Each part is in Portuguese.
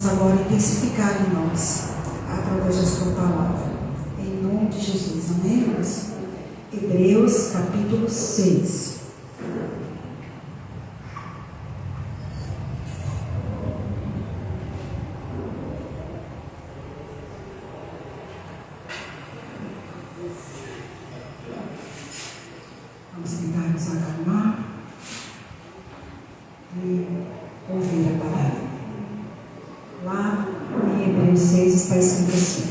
agora intensificar em nós, através da sua palavra. Em nome de Jesus, amém, irmãos? Hebreus, capítulo 6. Vamos tentar nos acalmar e ouvir a palavra. Lá em Hebreus 6 está escrito assim: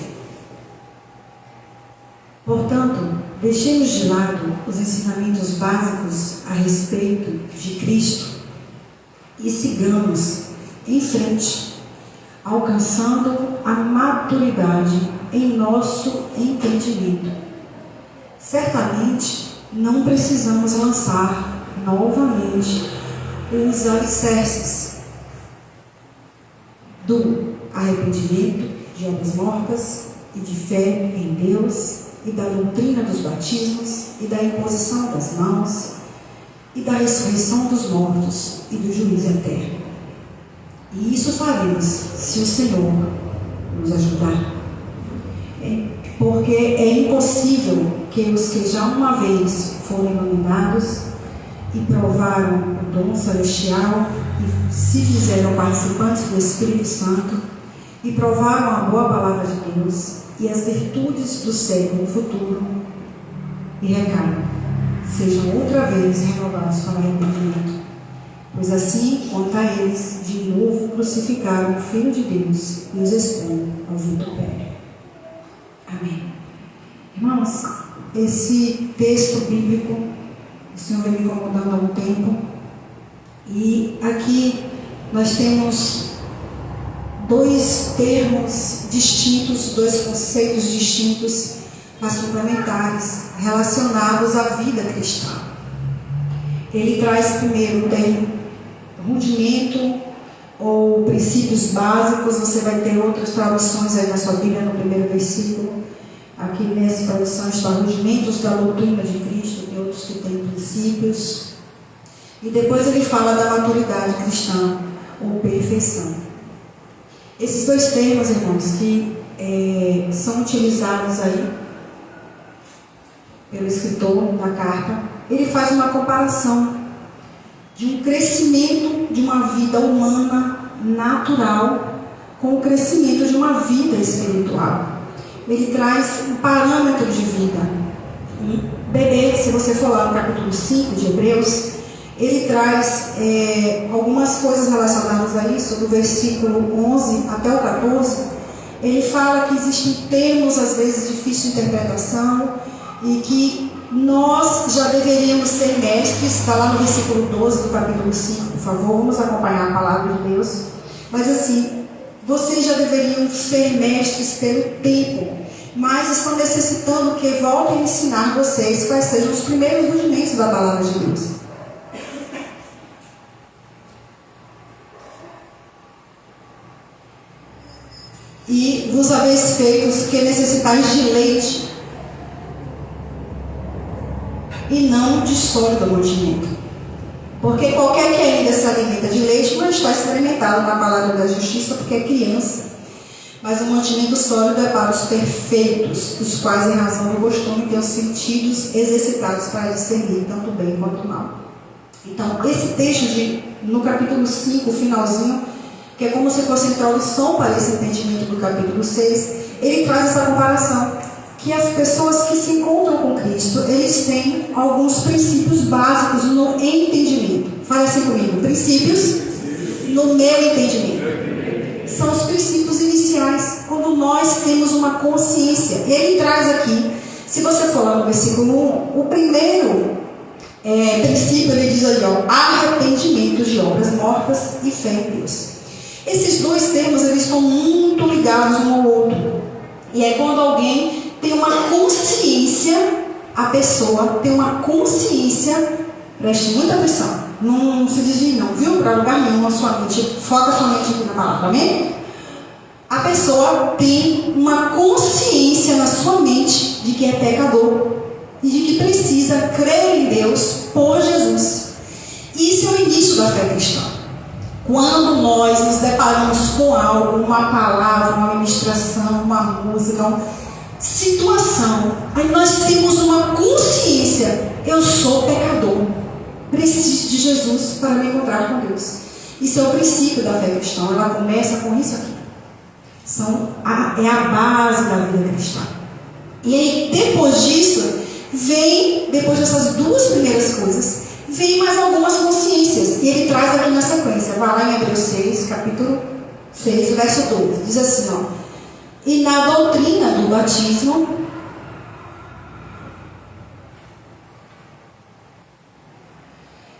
portanto, deixemos de lado os ensinamentos básicos a respeito de Cristo e sigamos em frente, alcançando a maturidade em nosso entendimento. Certamente, não precisamos lançar novamente os alicerces do arrependimento de obras mortas e de fé em Deus, e da doutrina dos batismos e da imposição das mãos e da ressurreição dos mortos e do juízo eterno. E isso faremos se o Senhor nos ajudar. Porque é impossível que os que já uma vez foram iluminados e provaram o dom celestial e se fizeram participantes do Espírito Santo e provaram a boa palavra de Deus e as virtudes do século futuro e recaiam, sejam outra vez renovados para o arrependimento. Pois assim, quanto a eles, de novo crucificaram o Filho de Deus e os expõem ao vitupério. Amém. Irmãos, esse texto bíblico, o Senhor vem me incomodando há um tempo, e aqui nós temos dois termos distintos, dois conceitos distintos, mas complementares, relacionados à vida cristã. Ele traz primeiro o termo rudimento ou princípios básicos. Você vai ter outras traduções aí na sua Bíblia, no primeiro versículo. Aqui nessa tradução está rudimentos da doutrina de Cristo, tem outros que têm princípios. E depois ele fala da maturidade cristã ou perfeição. Esses dois termos, irmãos, que são utilizados aí pelo escritor da carta, ele faz uma comparação de um crescimento de uma vida humana natural com o crescimento de uma vida espiritual. Ele traz um parâmetro de vida. Um bebê, se você for lá no capítulo 5 de Hebreus, ele traz algumas coisas relacionadas a isso, do versículo 11 até o 14. Ele fala que existem termos, às vezes, de difícil interpretação, e que nós já deveríamos ser mestres. Está lá no versículo 12 do capítulo 5, por favor, vamos acompanhar a palavra de Deus. Mas assim, vocês já deveriam ser mestres pelo tempo, mas estão necessitando que voltem a ensinar vocês quais sejam os primeiros rudimentos da palavra de Deus. E vos haveis feito que necessitais de leite e não de sólido mantimento. Porque qualquer que ainda se alimenta de leite não está experimentado na palavra da justiça, porque é criança. Mas o mantimento sólido é para os perfeitos, os quais, em razão do costume, têm os sentidos exercitados para discernir tanto bem quanto mal. Então, esse texto no capítulo 5, finalzinho, que é como se fosse a introdução para esse entendimento do capítulo 6, ele traz essa comparação, que as pessoas que se encontram com Cristo, eles têm alguns princípios básicos no entendimento. Fala assim comigo: princípios no meu entendimento. São os princípios iniciais, quando nós temos uma consciência. Ele traz aqui, se você for lá no versículo 1, o primeiro princípio, ele diz aí, arrependimento de obras mortas e fé em Deus. Esses dois termos, eles estão muito ligados um ao outro. E é quando alguém tem uma consciência, a pessoa tem uma consciência, preste muita atenção, não se desvie não, viu? Para lugar nenhum, a sua mente, foca somente aqui na palavra, amém? A pessoa tem uma consciência na sua mente de que é pecador e de que precisa crer em Deus por Jesus. Isso é o início da fé cristã. Quando nós nos deparamos com algo, uma palavra, uma ministração, uma música, uma situação, aí nós temos uma consciência: eu sou pecador, preciso de Jesus para me encontrar com Deus. Isso é o princípio da fé cristã. Ela começa com isso aqui. É a base da vida cristã. E aí, depois disso, depois dessas duas primeiras coisas, vem mais algumas consciências. E ele traz aqui na sequência. Vai lá em Hebreus 6, capítulo 6, verso 12. Diz assim, ó: e na doutrina do batismo,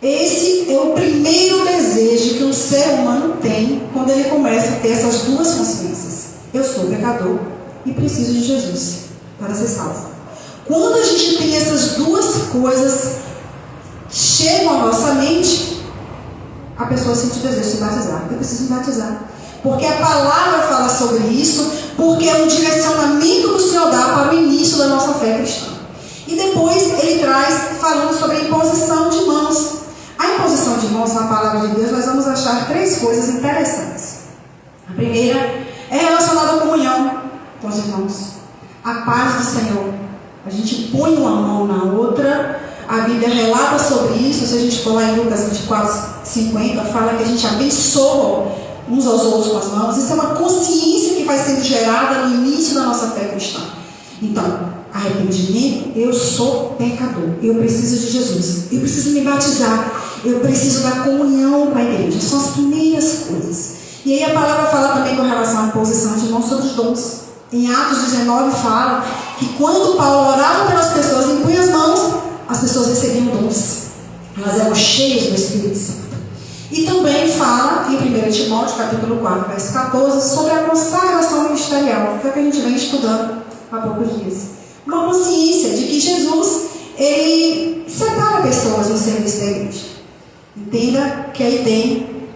esse é o primeiro desejo que o ser humano tem quando ele começa a ter essas duas consciências. Eu sou pecador e preciso de Jesus para ser salvo. Quando a gente tem essas duas coisas chegam à nossa mente, a pessoa sente o desejo de se batizar. Eu preciso me batizar. Porque a palavra fala sobre isso, porque é um direcionamento que o Senhor dá para o início da nossa fé cristã. E depois ele traz falando sobre a imposição de mãos. A imposição de mãos na palavra de Deus, nós vamos achar três coisas interessantes. A primeira é relacionada à comunhão com os irmãos. A paz do Senhor. A gente põe uma mão na outra. A Bíblia relata sobre isso. Se a gente for lá em Lucas 24:50, fala que a gente abençoa uns aos outros com as mãos. Isso é uma consciência que vai sendo gerada no início da nossa fé cristã. Então, arrependimento: eu sou pecador, eu preciso de Jesus, eu preciso me batizar, eu preciso da comunhão com a igreja. São as primeiras coisas. E aí a palavra fala também com relação à imposição de mãos sobre os dons. Em Atos 19 fala que quando Paulo orava pelas pessoas, impunha as mãos, as pessoas recebiam dons. Elas eram cheias do Espírito Santo. E também fala em 1 Timóteo, capítulo 4, verso 14, sobre a consagração ministerial, que é o que a gente vem estudando há poucos dias. Uma consciência de que Jesus, ele separa pessoas no serviço da igreja. Entenda que aí tem,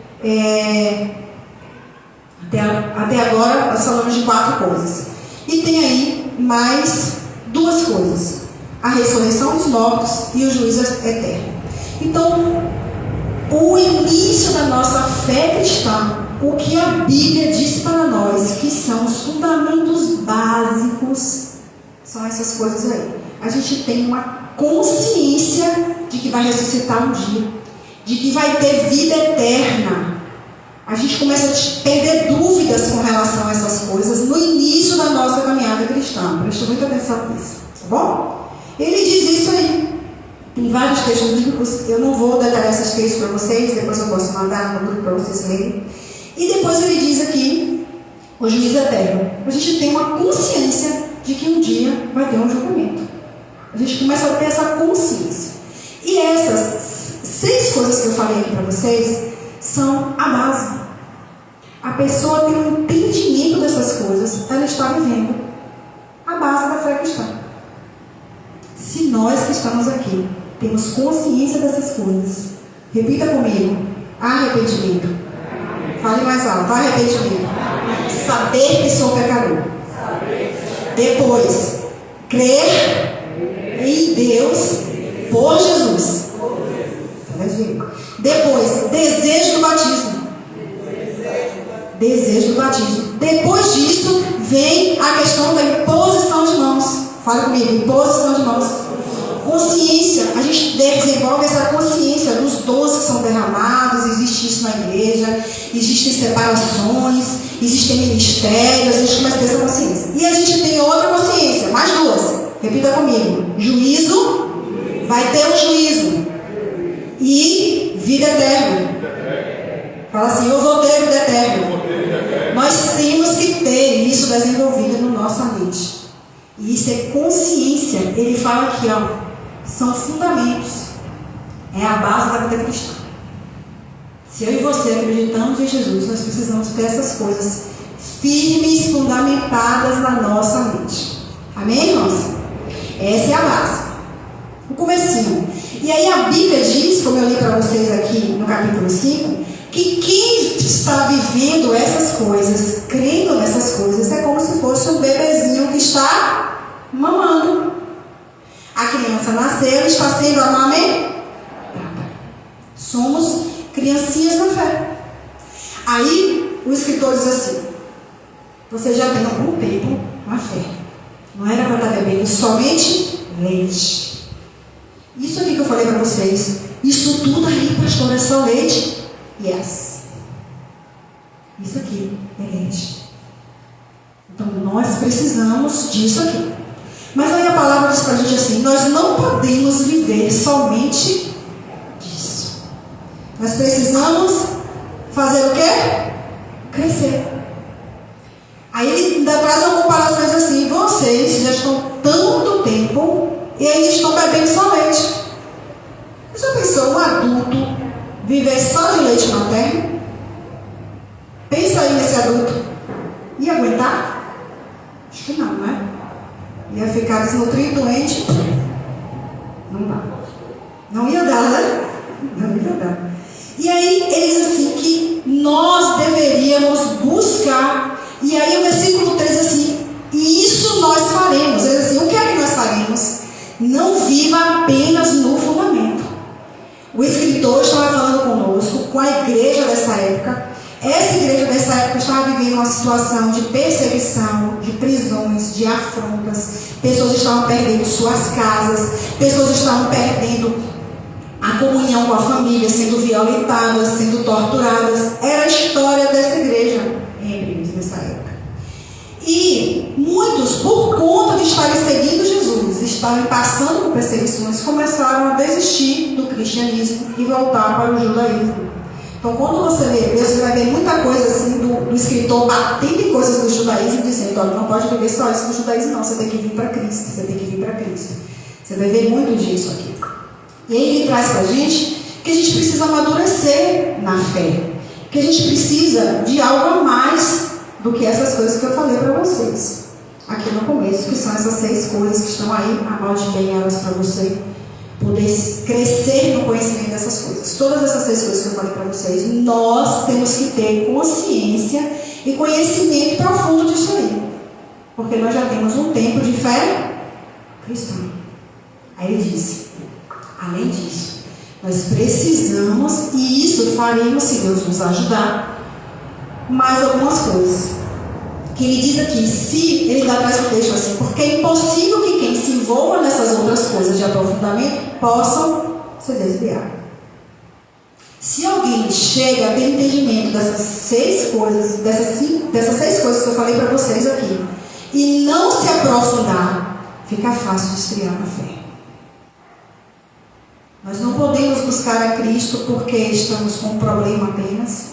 até agora, nós falamos de 4 coisas. E tem aí mais 2 coisas: a ressurreição dos mortos e o juízo eterno. Então, o início da nossa fé cristã, o que a Bíblia diz para nós que são os fundamentos básicos, são essas coisas aí. A gente tem uma consciência de que vai ressuscitar um dia, de que vai ter vida eterna. A gente começa a perder dúvidas com relação a essas coisas no início da nossa caminhada cristã. Preste muita atenção nisso, tá bom? Ele diz isso aí. Tem vários textos bíblicos, eu não vou detalhar esses textos para vocês, depois eu posso mandar no grupo para vocês lerem. E depois ele diz aqui o juízo eterno. A gente tem uma consciência de que um dia vai ter um julgamento. A gente começa a ter essa consciência. E essas 6 coisas que eu falei aqui para vocês são a base. A pessoa tem um entendimento dessas coisas, ela está vivendo a base da fé cristã. Se nós que estamos aqui temos consciência dessas coisas, repita comigo: arrependimento. Fale mais alto: arrependimento. Saber que sou pecador. Depois, crer em Deus por Jesus. Depois, desejo do batismo. Desejo do batismo. Depois disso, vem a questão da imposição de mãos. Fala comigo: imposição de mãos. Consciência. A gente desenvolve essa consciência dos dons que são derramados. Existe isso na igreja. Existem separações. Existem ministérios. A gente começa a ter essa consciência. E a gente tem outra consciência. Mais 2. Repita comigo: juízo. Vai ter um juízo. E vida eterna. Fala assim: eu vou ter vida eterna. Nós temos que ter isso desenvolvido na nossa mente. E isso é consciência. Ele fala aqui, ó, são fundamentos. É a base da vida cristã. Se eu e você acreditamos em Jesus, nós precisamos ter essas coisas firmes, fundamentadas na nossa mente. Amém, irmãos? Essa é a base. O comecinho. E aí a Bíblia diz, como eu li para vocês aqui no capítulo 5, que quem está vivendo essas coisas, crendo nessas coisas, é como se fosse um bebezinho que está mamando. A criança nasceu e está sendo amamentada. Somos criancinhas na fé. Aí o escritor diz assim: você já tem algum tempo com a fé. Não era para estar bebendo somente leite. Isso aqui que eu falei para vocês, isso tudo aí, pastor, é só leite? Yes. Isso aqui é leite. Então nós precisamos disso aqui. Mas aí a palavra diz para a gente assim: nós não podemos viver somente disso. Nós precisamos fazer o quê? Crescer. Aí ele ainda traz uma comparação assim: vocês já estão tanto tempo e ainda estão bebendo só leite. Você já pensou um adulto viver só de leite materno? Pensa aí nesse adulto. Ia aguentar? Acho que não, né? Ia ficar desnutrido, doente. Não dá. Não ia dar, né? Não ia dar. E aí ele diz assim que nós deveríamos buscar. E aí o versículo 3 diz assim: e isso nós faremos. Ele diz assim: o que é que nós faremos? Não viva apenas no fundamento. O escritor estava falando conosco, com a igreja dessa época. Essa igreja dessa época estava vivendo uma situação de perseguição, de prisões, de afrontas. Pessoas estavam perdendo suas casas, pessoas estavam perdendo a comunhão com a família, sendo violentadas, sendo torturadas. Era a história dessa igreja nessa época. E muitos, por conta de estarem seguindo Jesus, estarem passando por perseguições, começaram a desistir do cristianismo e voltar para o judaísmo. Então, quando você lê, você vai ver muita coisa assim do escritor batendo em coisas do judaísmo, dizendo: olha, não pode viver só isso do judaísmo, não, você tem que vir para Cristo, você tem que vir para Cristo. Você vai ver muito disso aqui. E aí ele traz para a gente que a gente precisa amadurecer na fé, que a gente precisa de algo a mais do que essas coisas que eu falei para vocês aqui no começo, que são essas 6 coisas que estão aí. Anote bem elas para você poder crescer no conhecimento dessas coisas. Todas essas 6 coisas que eu falei para vocês, nós temos que ter consciência e conhecimento profundo disso aí, porque nós já temos um tempo de fé cristã. Aí ele disse: além disso, nós precisamos, e isso faremos se Deus nos ajudar, mais algumas coisas que ele diz aqui. Se ele dá mais um texto assim: porque é impossível que quem se envolva nessas outras coisas de aprofundamento possam se desviar. Se alguém chega a ter entendimento dessas 6 coisas, dessas 6 coisas que eu falei para vocês aqui, e não se aprofundar, fica fácil de esfriar na fé. Nós não podemos buscar a Cristo porque estamos com um problema apenas,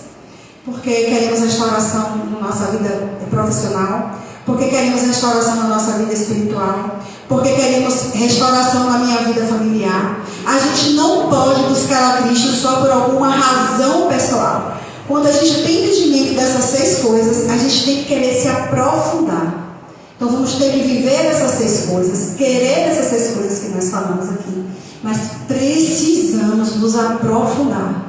porque queremos restauração na nossa vida profissional, porque queremos restauração na nossa vida espiritual, porque queremos restauração na minha vida familiar. A gente não pode buscar a Cristo só por alguma razão pessoal. Quando a gente tem entendimento dessas 6 coisas, a gente tem que querer se aprofundar. Então vamos ter que viver essas 6 coisas, querer essas 6 coisas que nós falamos aqui, mas precisamos nos aprofundar.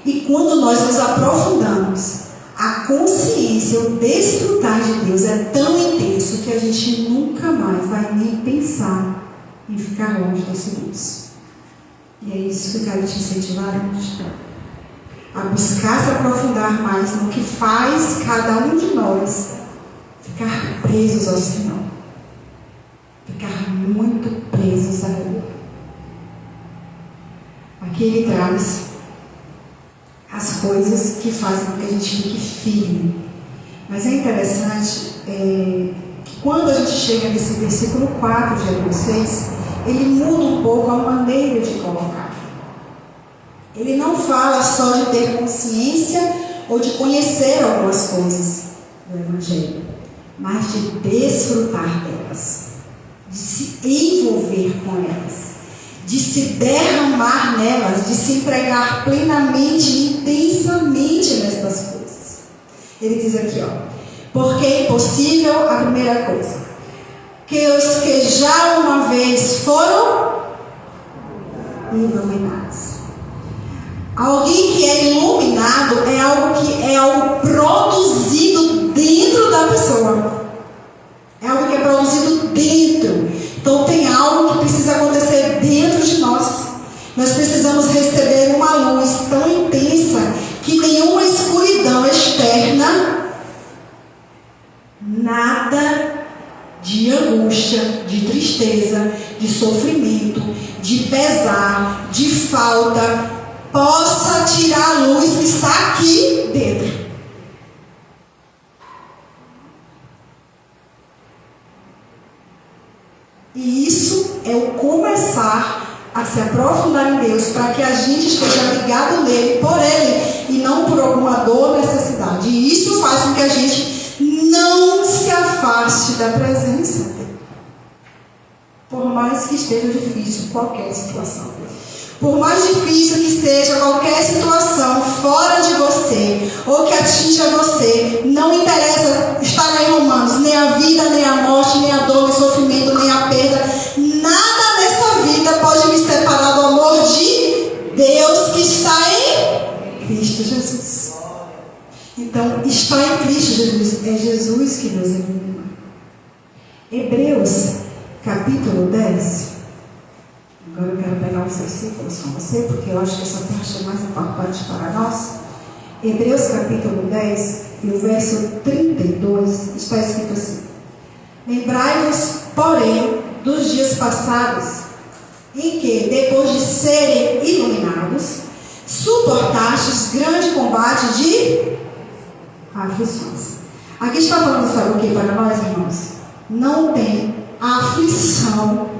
E quando nós nos aprofundamos, a consciência, o desfrutar de Deus é tão intenso que a gente nunca mais vai nem pensar em ficar longe desse Deus. E é isso que eu quero te incentivar hoje, a buscar se aprofundar mais no que faz cada um de nós ficar presos ao Senhor, ficar muito presos a Ele. Aqui ele traz as coisas que fazem com que a gente fique firme. Mas é interessante que quando a gente chega nesse versículo 4 de Hebreus 6, ele muda um pouco a maneira de colocar. Ele não fala só de ter consciência ou de conhecer algumas coisas do Evangelho, mas de desfrutar delas, de se envolver com elas, de se derramar nelas, de se entregar plenamente e intensamente nestas coisas. Ele diz aqui, porque é impossível, a primeira coisa, que os que já uma vez foram iluminados. Alguém que é iluminado é algo produzido dentro da pessoa. É algo que é produzido dentro. Então tem algo que precisa acontecer dentro de nós. Nós precisamos receber uma luz tão intensa que nenhuma escuridão nada de angústia, de tristeza, de sofrimento, de pesar, de falta, possa tirar a luz que está aqui dentro. E isso é o começar a se aprofundar em Deus, para que a gente esteja ligado nele, por ele, e não por alguma dor ou necessidade. E isso faz com que a gente não se afaste da presença dele. Por mais que esteja difícil qualquer situação. Por mais difícil que seja qualquer situação fora de você, ou que atinja você, não interessa estar lá em Romanos, nem a vida, nem a morte, nem a dor, nem o sofrimento, nem a perda, nada nessa vida pode me separar do amor de Deus que está em Cristo Jesus. Então, está em Cristo Jesus, é Jesus que nos ilumina. Hebreus, capítulo 10. Agora eu quero pegar os versículos com você, porque eu acho que essa parte é mais importante para nós. Hebreus capítulo 10, e o verso 32, está escrito assim: lembrai-vos, porém, dos dias passados, em que, depois de serem iluminados, suportastes grande combate de aflições. Aqui está falando, sabe o que para nós, irmãos? Não tem aflição.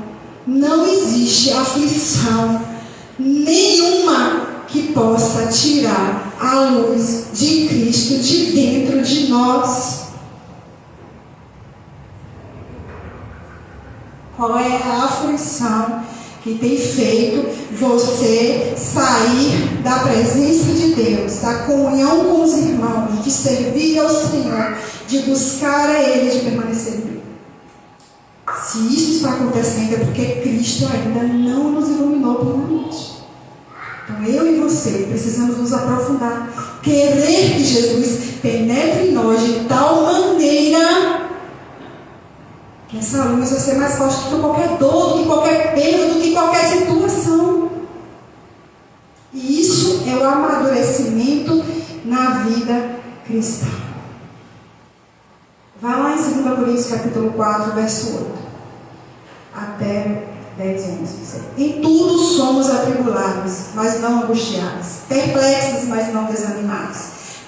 Não existe aflição nenhuma que possa tirar a luz de Cristo de dentro de nós. Qual é a aflição que tem feito você sair da presença de Deus, da comunhão com os irmãos, de servir ao Senhor, de buscar a Ele, de permanecer em Ele? Se isso está acontecendo, é porque Cristo ainda não nos iluminou plenamente. Então eu e você precisamos nos aprofundar, querer que Jesus penetre em nós de tal maneira que essa luz vai ser mais forte do que qualquer dor, do que qualquer perda, do que qualquer situação. E isso é o amadurecimento na vida cristã. Vai lá em 2 Coríntios capítulo 4, verso 8 até 10, 11. Em tudo somos atribulados, mas não angustiados, perplexos, mas não desanimados,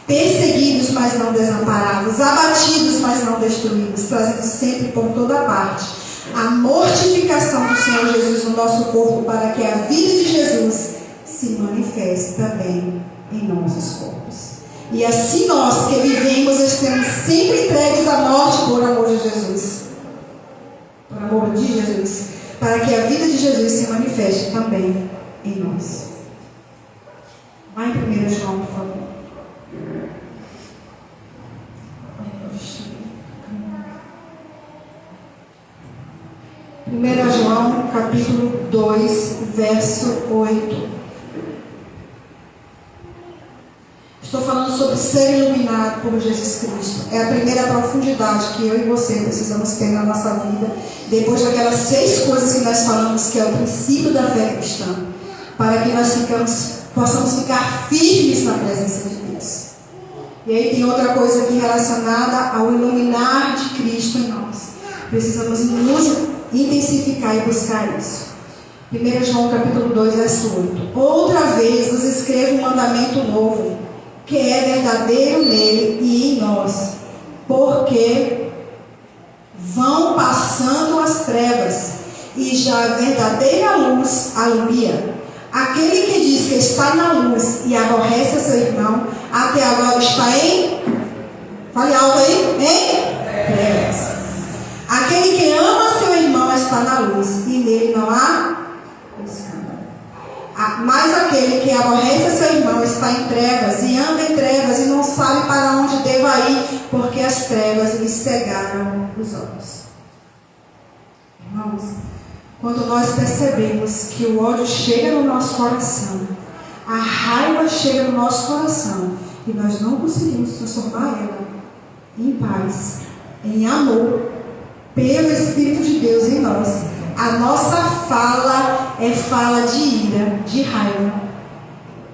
perseguidos, mas não desamparados, abatidos, mas não destruídos, trazendo sempre por toda parte a mortificação do Senhor Jesus no nosso corpo, para que a vida de Jesus se manifeste também em nossos corpos. E assim nós que vivemos estamos sempre entregues à morte por amor de Jesus. Por amor de Jesus. Para que a vida de Jesus se manifeste também em nós. Vai em 1 João, por favor. 1 João, capítulo 2, verso 8. Estou falando sobre ser iluminado por Jesus Cristo. É a primeira profundidade que eu e você precisamos ter na nossa vida, depois daquelas 6 coisas que nós falamos, que é o princípio da fé cristã, para que nós possamos ficar firmes na presença de Deus. E aí tem outra coisa aqui relacionada ao iluminar de Cristo em nós. Precisamos nos intensificar e buscar isso. 1 João capítulo 2, verso 8. Outra vez vos escrevo um mandamento novo, que é verdadeiro nele e em nós, porque vão passando as trevas e já a verdadeira luz alumia. Aquele que diz que está na luz e aborrece seu irmão, até agora está em, fale alto aí, em trevas. Aquele que ama seu irmão está na luz, e nele não há escândalo. Mas aquele que aborrece seu irmão está em trevas, e anda em trevas, e não sabe para onde deva ir, porque as trevas lhe cegaram os olhos. Irmãos, quando nós percebemos que o ódio chega no nosso coração, a raiva chega no nosso coração, e nós não conseguimos transformar ela em paz, em amor, pelo Espírito de Deus em nós, a nossa fala é fala de ira, de raiva.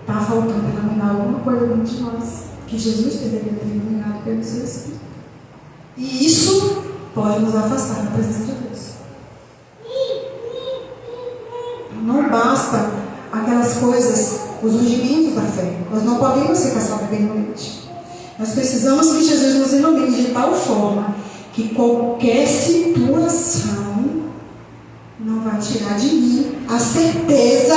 Está faltando iluminar alguma coisa dentro de nós, que Jesus deveria ter iluminado pelo seu Espírito. E isso pode nos afastar da presença de Deus. Não basta aquelas coisas, os rudimentos da fé. Nós não podemos ficar só bebendo leite. Nós precisamos que Jesus nos ilumine de tal forma que qualquer situação não vai tirar de mim a certeza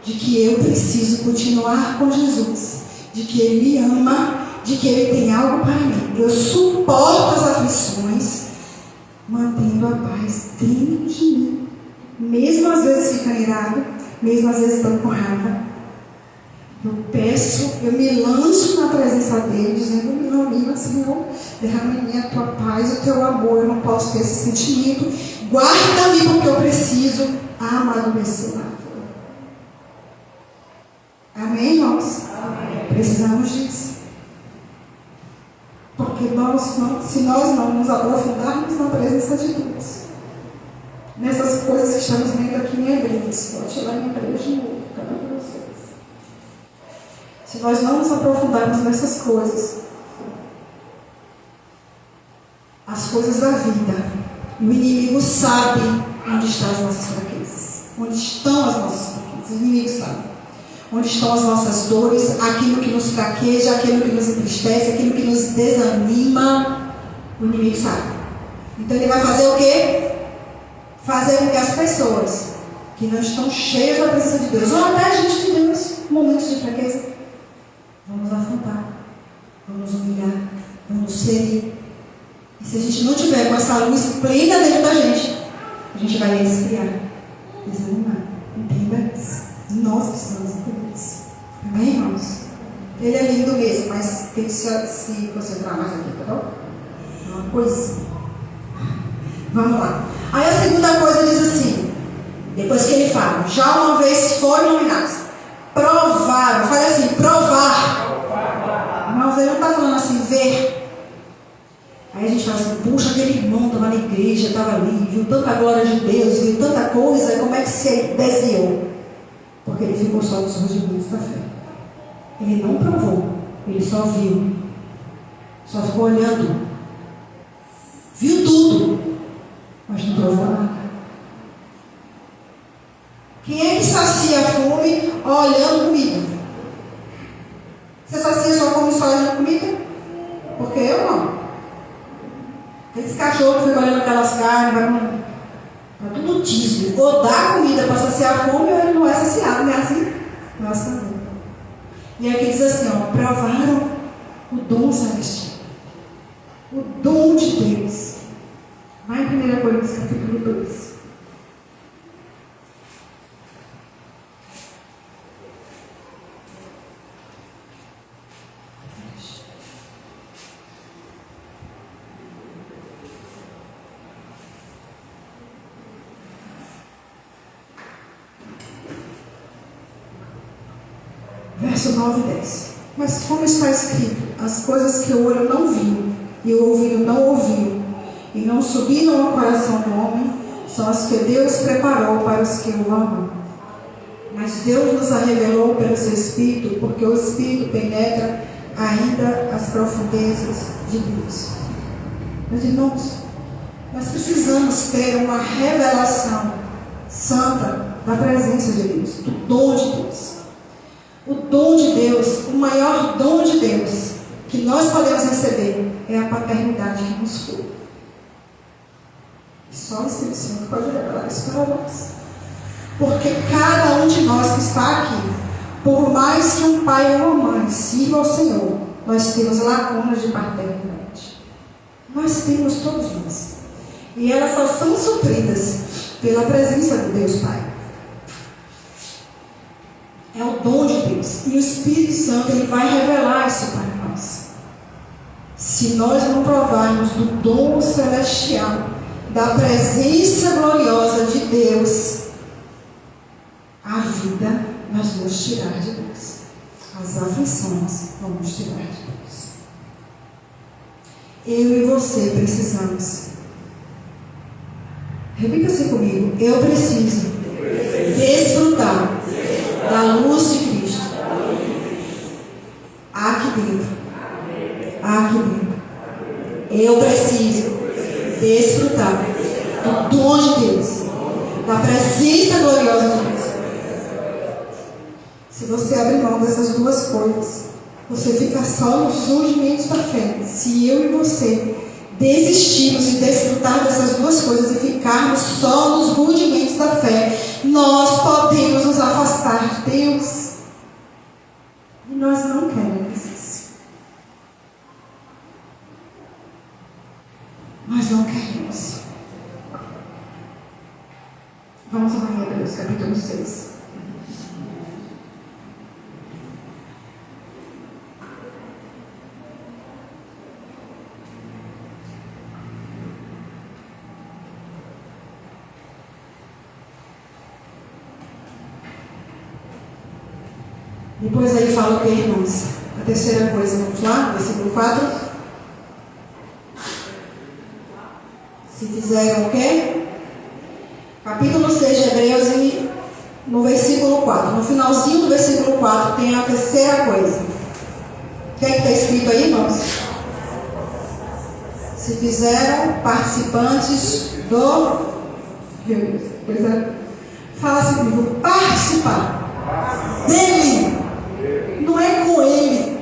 de que eu preciso continuar com Jesus, de que Ele me ama, de que Ele tem algo para mim. Eu suporto as aflições, mantendo a paz dentro de mim. Mesmo às vezes ficando irado, mesmo às vezes estando com raiva, eu peço, eu me lanço na presença dele, dizendo: me ilumina, Senhor, derrama em mim a tua paz, o teu amor. Eu não posso ter esse sentimento. Guarda-me, porque eu preciso amadurecer na tua. Amém, irmãos? Amém. Precisamos disso. Porque se nós não nos aprofundarmos na presença de Deus, nessas coisas que estamos vendo aqui em Hebreus, vou tirar em Hebreus de novo, para vocês. Se nós não nos aprofundarmos nessas coisas, as coisas da vida, o inimigo sabe onde estão as nossas fraquezas. Onde estão as nossas fraquezas? O inimigo sabe. Onde estão as nossas dores, aquilo que nos fraqueja, aquilo que nos entristece, aquilo que nos desanima. O inimigo sabe. Então ele vai fazer o quê? Fazer com que as pessoas que não estão cheias da presença de Deus, ou até a gente de Deus, momentos de fraqueza, vamos afrontar, vamos humilhar, vamos ferir. E se a gente não tiver com essa luz plena dentro da gente, a gente vai esfriar, desanimar. Entenda isso. Nós precisamos entender isso. Amém, irmãos? Ele é lindo mesmo, mas tem que se concentrar mais aqui, tá bom? Uma coisa. Vamos lá. Aí a segunda coisa diz assim, depois que ele fala: já uma vez foram iluminados, provaram. Fala assim: provar. Irmãos, ele não está falando assim, ver. Aí a gente fala assim: puxa, aquele irmão estava na igreja, estava ali, viu tanta glória de Deus, viu tanta coisa, como é que se desviou? Porque ele ficou só nos rudimentos da fé. Ele não provou, ele só viu, só ficou olhando, viu tudo, mas não provou nada. Quem é que sacia a fome olhando comida? Você sacia sua fome só olhando comida? Porque eu não. Aqueles cachorros que ficam olhando aquelas carnes, vai para tudo tismo. Ou dá comida para saciar a fome, ou ele não é saciado, não é assim? Nós também. E aqui diz assim: ó, provaram o dom celestial, o dom de Deus. Vai em 1 Coríntios capítulo 2. Verso 9 e 10. Mas como está escrito: as coisas que o olho não viu e o ouvido não ouviu e não subiram ao coração do homem, são as que Deus preparou para os que o amam. Mas Deus nos a revelou pelo seu Espírito, porque o Espírito penetra ainda as profundezas de Deus. Meus irmãos, nós precisamos ter uma revelação santa da presença de Deus, do dom de Deus. O dom de Deus, o maior dom de Deus que nós podemos receber é a paternidade que nos foi. Só o Espírito Santo pode revelar isso para nós. Porque cada um de nós que está aqui, por mais que um pai ou uma mãe sirva ao Senhor, nós temos lacunas de paternidade. Nós temos, todos nós. E elas só são supridas pela presença de Deus Pai. É o dom de Deus. E o Espírito Santo, ele vai revelar isso para nós. Se nós não provarmos do dom celestial, da presença gloriosa de Deus, a vida nós vamos tirar de Deus. As aflições vamos tirar de Deus. Eu e você precisamos. Repita assim comigo: eu preciso desfrutar da luz de Cristo aqui dentro. Aqui dentro. Eu preciso desfrutar do dom de Deus, da presença gloriosa de Deus. Se você abrir mão dessas duas coisas, você fica só nos rudimentos da fé. Se eu e você desistirmos de desfrutar dessas duas coisas e ficarmos só nos rudimentos da fé, nós podemos nos afastar de Deus. E nós não queremos isso. Nós não queremos. Vamos lá em Hebreus capítulo 6. Depois aí fala o que, irmãos? A terceira coisa, vamos lá, versículo 4. Se fizeram o quê? Capítulo 6 de Hebreus, e no versículo 4. No finalzinho do versículo 4 tem a terceira coisa. O que é que está escrito aí, irmãos? Se fizeram participantes do... Fala assim comigo, participar dele. Não é com ele.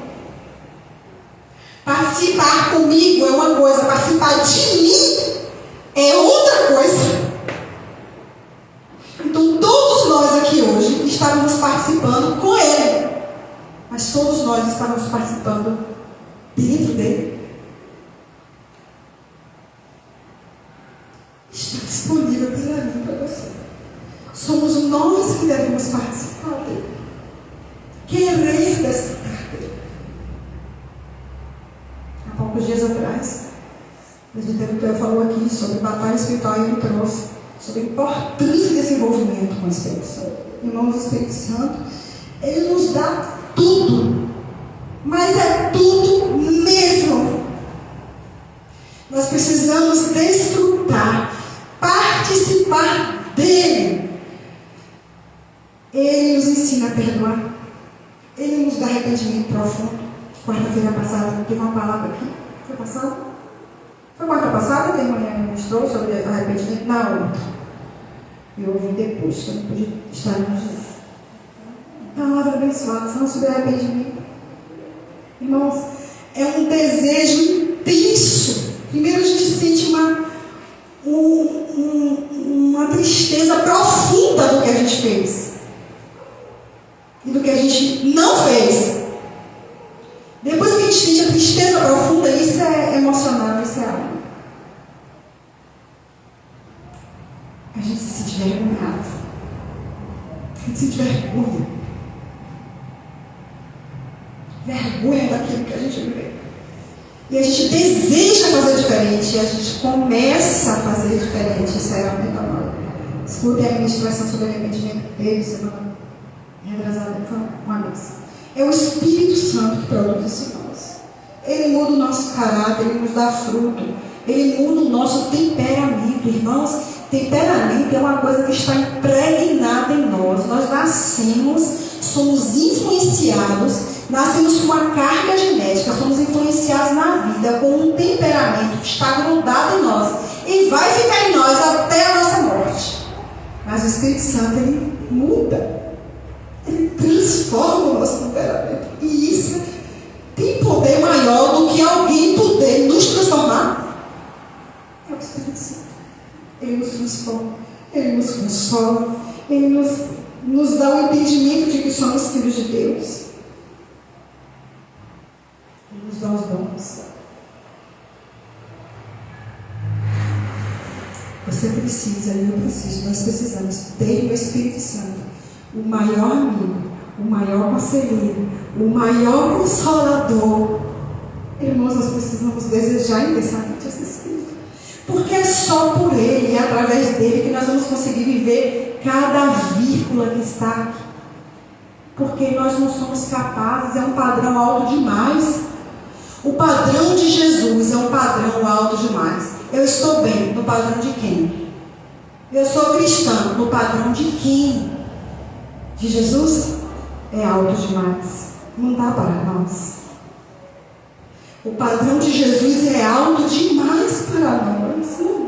Participar comigo é uma coisa, participar de mim é outra coisa. Então todos nós aqui hoje estávamos participando com ele, mas todos nós estávamos participando dentro dele. Está disponível para mim, para você. Somos nós que devemos participar dele. Querer desfrutar dele. Há poucos dias atrás, o presbítero falou aqui sobre batalha espiritual e ele trouxe sobre a importância desse envolvimento com o Espírito Santo. Irmãos, o Espírito Santo, ele nos dá tudo, mas é tudo mesmo. Nós precisamos desfrutar, participar dele. Ele nos ensina a perdoar. Ele nos dá arrependimento profundo. Quarta-feira passada, teve uma palavra aqui. Foi passada? Foi quarta passada que a irmã ministrou sobre arrependimento? Na outra. Eu ouvi depois, que eu não pude estar no dia. Palavra abençoada, falando sobre arrependimento. Irmãos, é um desejo intenso. Primeiro a gente sente uma tristeza profunda do que a gente fez. E do que a gente não fez. Depois que a gente sente a tristeza profunda, isso é emocional, isso é algo. A gente se sente vergonhado. A gente sente vergonha. Vergonha daquilo que a gente viveu. E a gente deseja fazer diferente. E a gente começa a fazer diferente. Isso é realmente amado. Escutem a ministração sobre arrependimento dele, semana retrasada, foi uma vez. É o Espírito Santo que produz isso em nós. Ele muda o nosso caráter, ele nos dá fruto. Ele muda o nosso temperamento. Irmãos, temperamento é uma coisa que está impregnada em nós. Nós nascemos, somos influenciados, nascemos com uma carga genética, somos influenciados na vida com um temperamento que está grudado em nós e vai ficar em nós até a nossa morte. Mas o Espírito Santo, ele muda. Ele transforma o nosso temperamento. E isso tem poder maior do que alguém poder nos transformar. É o Espírito Santo. Ele nos transforma. Ele nos consola. Ele nos dá o entendimento de que somos filhos de Deus. Ele nos dá os dons. Você precisa, eu preciso, nós precisamos ter o Espírito Santo. O maior amigo, o maior conselheiro, o maior consolador. Irmãos, nós precisamos desejar intensamente esse Espírito. Porque é só por ele e através dele que nós vamos conseguir viver cada vírgula que está aqui. Porque nós não somos capazes, é um padrão alto demais. O padrão de Jesus é um padrão alto demais. Eu estou bem no padrão de quem? Eu sou cristã no padrão de quem? De Jesus? É alto demais. Não dá para nós. O padrão de Jesus é alto demais para nós. Não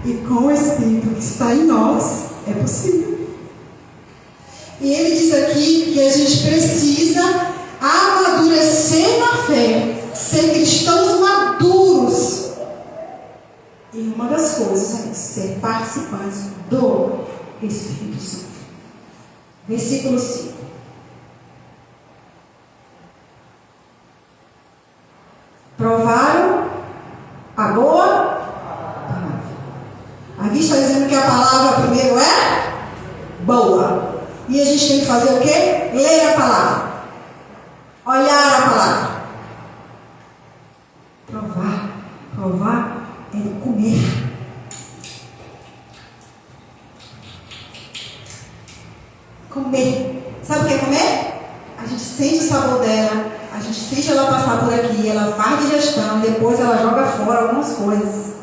E com o Espírito que está em nós, é possível. E ele diz aqui que a gente precisa amadurecer na fé, ser cristãos maduros. E uma das coisas é ser participantes do Espírito Santo. Versículo 5. Provaram a boa palavra. Aqui está dizendo que a palavra primeiro é boa. E a gente tem que fazer o quê? Ler a palavra. Olhar a palavra. Provar. Provar é comer. Comer. Sabe o que é comer? A gente sente o sabor dela, a gente sente ela passar por aqui, ela faz digestão, depois ela joga fora algumas coisas.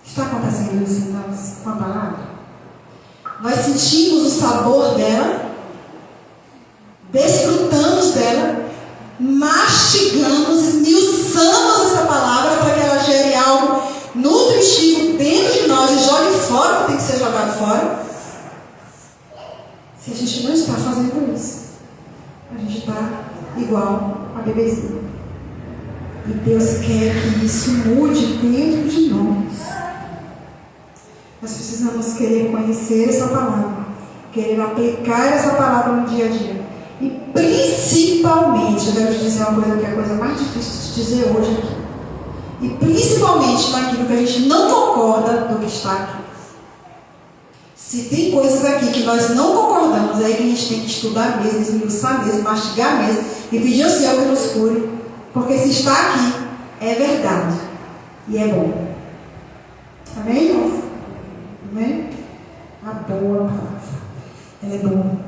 Está acontecendo isso em nós com a palavra? Nós sentimos o sabor dela, desfrutamos dela, mastigamos, esmiuçamos essa palavra para que ela gere algo nutritivo dentro de nós e jogue fora o que tem que ser jogado fora. Se a gente não está fazendo isso, a gente está igual a bebezinho. E Deus quer que isso mude dentro de nós. Nós precisamos querer conhecer essa palavra, querer aplicar essa palavra no dia a dia. E principalmente, eu quero te dizer uma coisa que é a coisa mais difícil de dizer hoje aqui. E principalmente naquilo que a gente não concorda do que está aqui. Se tem coisas aqui que nós não concordamos, é aí que a gente tem que estudar mesmo, esmiuçar mesmo, mastigar mesmo e pedir ao Senhor que nos cure. Porque se está aqui, é verdade e é bom. Amém, irmãos? Amém? A boa palavra. Ela é boa.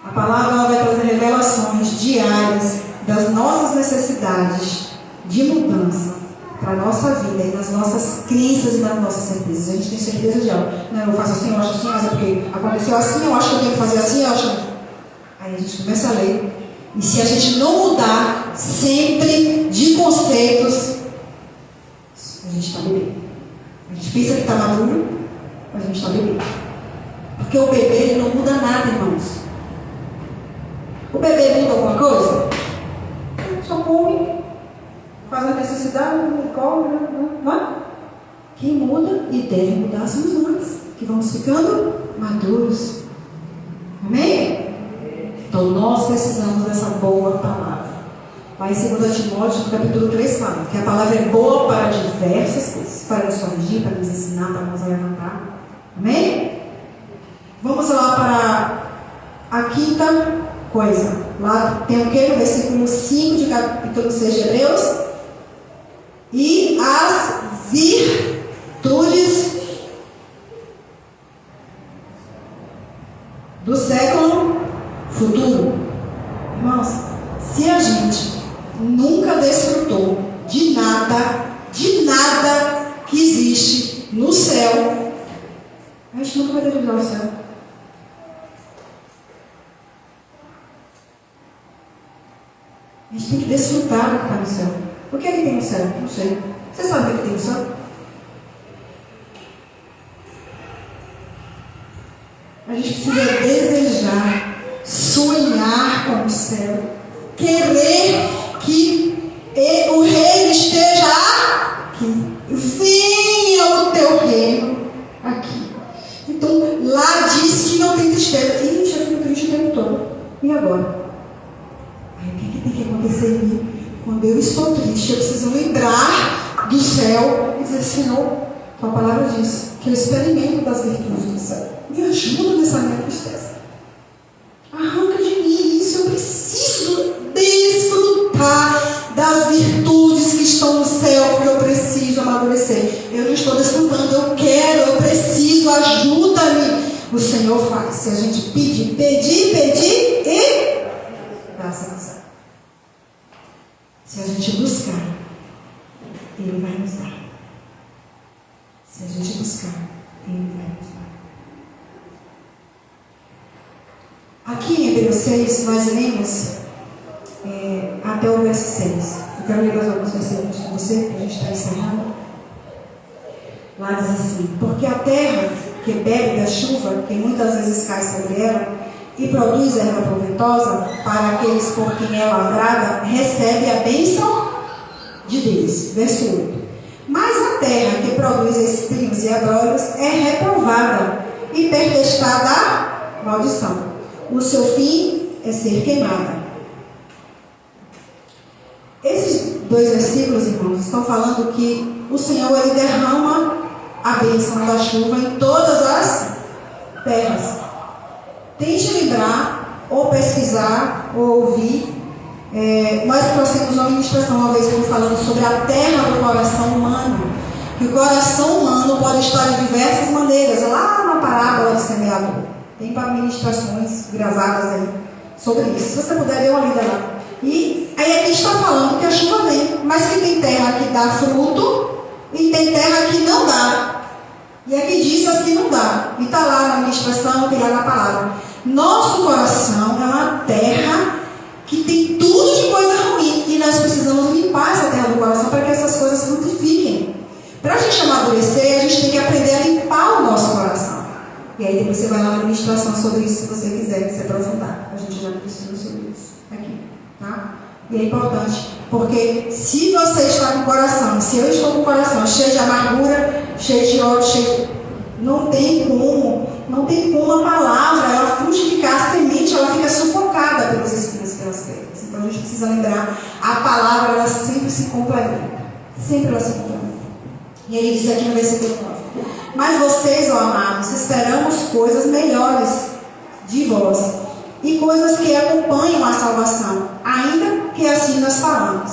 A palavra ela vai trazer revelações diárias das nossas necessidades de mudança para a nossa vida e das nossas crenças e das nossas certezas. A gente tem certeza de algo. Não, eu faço assim, eu acho assim, mas é porque aconteceu assim, eu acho que eu tenho que fazer assim, eu acho. Aí a gente começa a ler. E se a gente não mudar sempre de conceitos, a gente está bebendo. A gente pensa que está maduro, mas a gente está bebendo. Porque o bebê ele não muda nada, irmãos. O bebê muda alguma coisa? Ele só come, faz a necessidade, come, não é? Quem muda e deve mudar somos nós, que vamos ficando maduros. Amém? Então nós precisamos dessa boa palavra. Lá em 2 Timóteo, no capítulo 3, fala que a palavra é boa para diversas coisas, para nos corrigir, para nos ensinar, para nos levantar. Amém? Vamos lá para a quinta coisa. Lá tem o que? No versículo 5 de capítulo 6 de Hebreus. E as virtudes do século futuro. Irmãos, se a gente nunca desfrutou de nada que existe no céu, a gente nunca vai ter que ir ao céu. A gente tem que desfrutar do que está no céu. O que é que tem no céu? Não sei. Você sabe o que tem no céu? A gente precisa desejar, sonhar com o céu, querer que o reino esteja aqui. Venha o teu reino aqui. Então, lá diz que não tem tristeza. E a gente já fica triste o tempo todo. E agora? Aí, o que tem que acontecer em mim? Quando eu estou triste, eu preciso lembrar do céu e dizer: Senhor, tua palavra diz que eu experimento das virtudes do céu. Me ajuda nessa minha tristeza. Arranca de mim isso. Eu preciso desfrutar das virtudes que estão no céu, porque eu preciso amadurecer. Eu não estou desfrutando, eu quero, eu preciso, ajuda-me. O Senhor faz. Se a gente pedir e graças. Se a gente buscar, Ele vai nos dar. Se a gente buscar, Ele vai nos dar. Aqui em Hebreus 6, nós lemos até o verso 6. Eu quero ler mais alguns versículos com você, para a gente estar encerrando. Lá diz assim: porque a terra que bebe da chuva, que muitas vezes cai sobre ela, e produz erva proveitosa para aqueles por quem é lavrada, recebe a bênção de Deus. Verso 8. Mas a terra que produz espinhos e abrolhos é reprovada e pertestada à maldição. O seu fim é ser queimada. Esses 2 versículos, irmãos, estão falando que o Senhor, Ele derrama a bênção da chuva em todas as terras. Tente lembrar, ou pesquisar, ou ouvir. Nós trouxemos uma ministração uma vez falando sobre a terra do coração humano. Que o coração humano pode estar de diversas maneiras. Lá na parábola do semeador. Tem ministrações gravadas aí sobre isso. Se você puder, dê uma lida lá. E aí aqui está falando que a chuva vem, mas que tem terra que dá fruto e tem terra que não dá. E aqui diz as que não dá. E está lá na ministração, tem lá na palavra. Nosso coração é uma terra que tem tudo de coisa ruim. E nós precisamos limpar essa terra do coração para que essas coisas frutifiquem. Para a gente amadurecer, a gente tem que aprender a limpar o nosso coração. E aí depois você vai lá na administração sobre isso, se você quiser se aprofundar. A gente já ministrou sobre isso aqui, tá? E é importante, porque se você está com o coração, se eu estou com o coração cheio de amargura, cheio de ódio, não tem como a palavra, ela frutificar, a semente, ela fica sufocada pelos espinhos e pelas pedras. Então a gente precisa lembrar, a palavra, ela sempre se complementa. Sempre ela se complementa. E ele diz aqui no versículo 9: mas vocês, ó amados, esperamos coisas melhores de vós, e coisas que acompanham a salvação, ainda que assim nós falamos.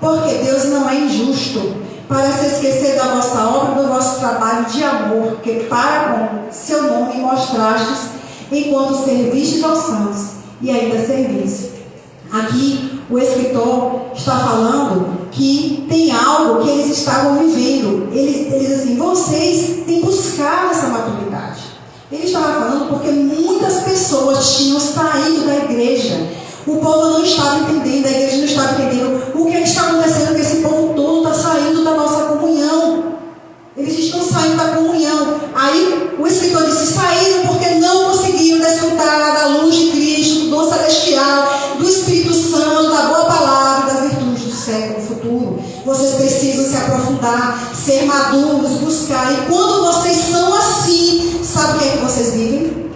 Porque Deus não é injusto para se esquecer da vossa obra, do vosso trabalho de amor, que para com seu nome mostrastes, enquanto servistes aos santos, e ainda servis. Aqui o escritor está falando que tem algo que eles estavam vivendo. Eles assim, vocês têm buscado essa maturidade. Ele estava falando porque muitas pessoas tinham saído da igreja. O povo não estava entendendo, a igreja não estava entendendo o que está acontecendo, que esse povo todo está saindo da nossa comunhão. Eles estão saindo da comunhão. Aí o escritor disse: saíram porque não conseguiram desfrutar da luz de Cristo, do celestial, do Espírito Santo, da boa palavra, das virtudes do século futuro. Vocês precisam se aprofundar, ser maduros, buscar. E quando vocês são assim, sabe o que é que vocês vivem?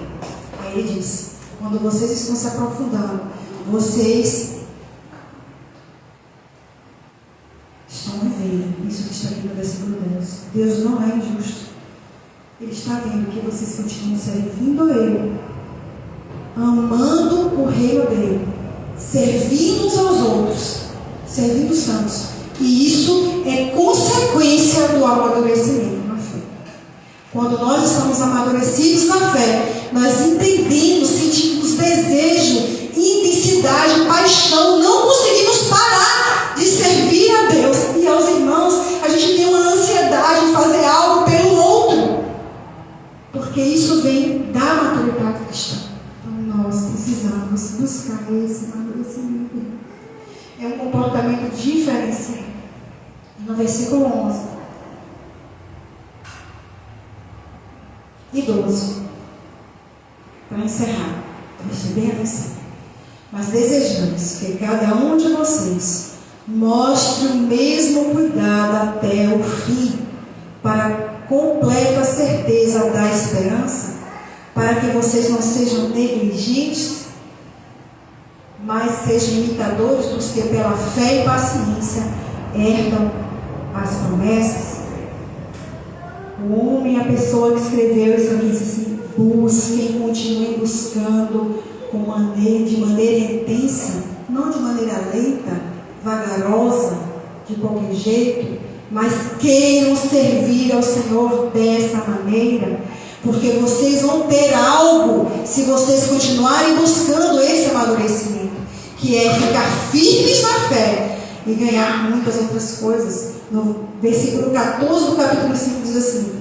Aí ele diz: quando vocês estão se aprofundando, vocês estão vivendo isso que está aqui no versículo 10. Deus não é injusto. Ele está vendo que vocês continuam servindo a Ele, amando o reino dele, servindo uns aos outros, servindo os santos. E isso é consequência do amadurecimento na fé. Quando nós estamos amadurecidos na fé, nós entendemos, sentimos desejo, intensidade, paixão, não conseguimos parar de servir a Deus e aos irmãos. A gente tem uma ansiedade de fazer algo pelo outro, porque isso vem da maturidade cristã. Então nós precisamos buscar esse amadurecimento. É um comportamento diferenciado. No versículo 11 e 12, para encerrar, bem assim: mas desejamos que cada um de vocês mostre o mesmo cuidado até o fim, para completa certeza da esperança, para que vocês não sejam negligentes, mas sejam imitadores dos que pela fé e paciência herdam as promessas. O homem, a pessoa que escreveu isso aqui, diz assim: busquem, continuem buscando de maneira intensa, não de maneira lenta, vagarosa, de qualquer jeito, mas queiram servir ao Senhor dessa maneira, porque vocês vão ter algo se vocês continuarem buscando esse amadurecimento, que é ficar firmes na fé e ganhar muitas outras coisas. No versículo 14 do capítulo 5 diz assim: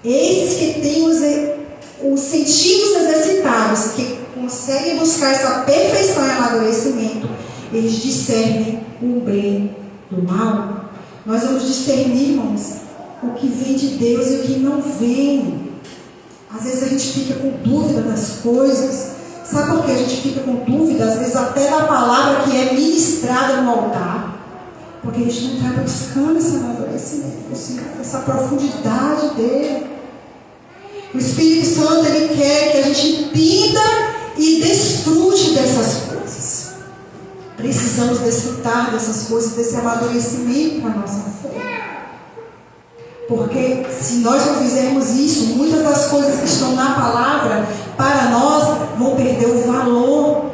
esses que têm os sentidos exercitados, que conseguem buscar essa perfeição e amadurecimento, eles discernem o bem do mal. Nós vamos discernir, irmãos, o que vem de Deus e o que não vem. Às vezes a gente fica com dúvida das coisas. Sabe por que a gente fica com dúvida? Às vezes até da palavra que é ministrada no altar. Porque a gente não está buscando esse amadurecimento, essa profundidade dele. O Espírito Santo, ele quer que a gente entenda e desfrute dessas coisas. Precisamos desfrutar dessas coisas, desse amadurecimento para a nossa fé. Porque se nós não fizermos isso, muitas das coisas que estão na palavra, para nós, vão perder o valor.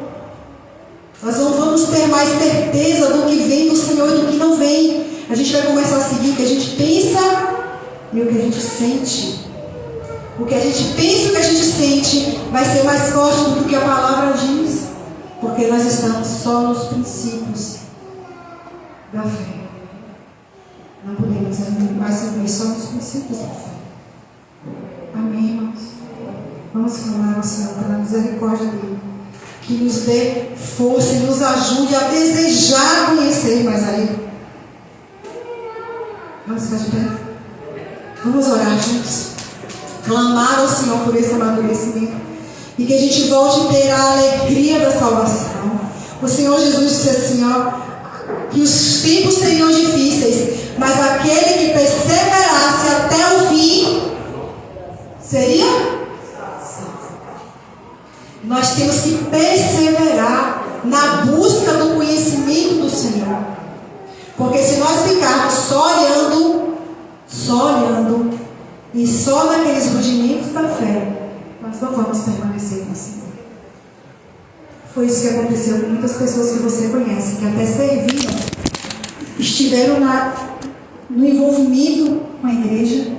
Nós não vamos ter mais certeza do que vem do Senhor e do que não vem. A gente vai começar a seguir o que a gente pensa e o que a gente sente. O que a gente pensa e o que a gente sente vai ser mais forte do que a palavra diz. Porque nós estamos só nos princípios da fé. Não podemos mais servir só nos princípios da fé. Amém, irmãos? Vamos clamar ao Senhor pela misericórdia dele, que nos dê força e nos ajude a desejar conhecer mais a Ele. Vamos ficar de pé? Vamos orar juntos. Clamar ao Senhor por esse amadurecimento. E que a gente volte a ter a alegria da salvação. O Senhor Jesus disse assim, que os tempos seriam difíceis, mas aquele que perseverasse até o fim, seria salvo. Nós temos que perseverar na busca do conhecimento do Senhor. Porque se nós ficarmos só olhando e só naqueles rudimentos da fé, nós não vamos permanecer com o Senhor. Foi isso que aconteceu com muitas pessoas que você conhece, que até serviram, estiveram no envolvimento com a igreja,